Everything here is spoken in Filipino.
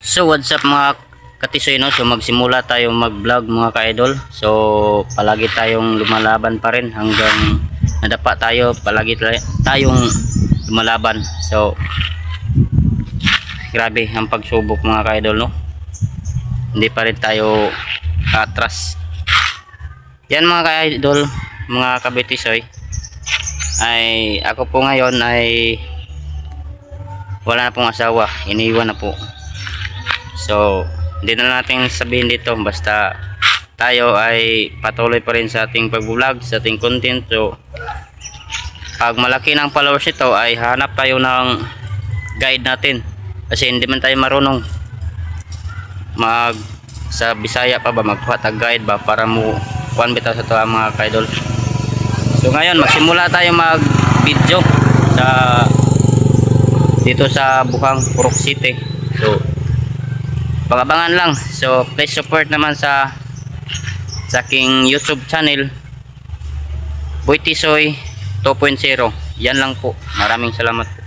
So what's up mga katisoy, no? So magsimula tayo mag-vlog mga ka-idol. So palagi tayong lumalaban pa rin hanggang nadapa tayo. Palagi tayong lumalaban. So grabe ang pagsubok mga ka-idol, no? Hindi pa rin tayo atras. Yan mga ka-idol, mga kabitisoy, ay ako po ngayon ay wala na pong asawa, iniwan na po. So hindi na natin sabihin dito, basta tayo ay patuloy pa rin sa ating pag-vlog, sa ating content. So pag malaki ng followers ito ay hanap tayo ng guide natin, kasi hindi man tayo marunong mag sa Bisaya pa ba magkuha tag guide ba para mo kuan bitaw sa to mga ka-idol. So ngayon magsimula tayo mag video sa dito sa Bukang Purok City. So pag-abangan lang. So please support naman sa aking YouTube channel Boy Tisoy 2.0. Yan lang po. Maraming salamat po.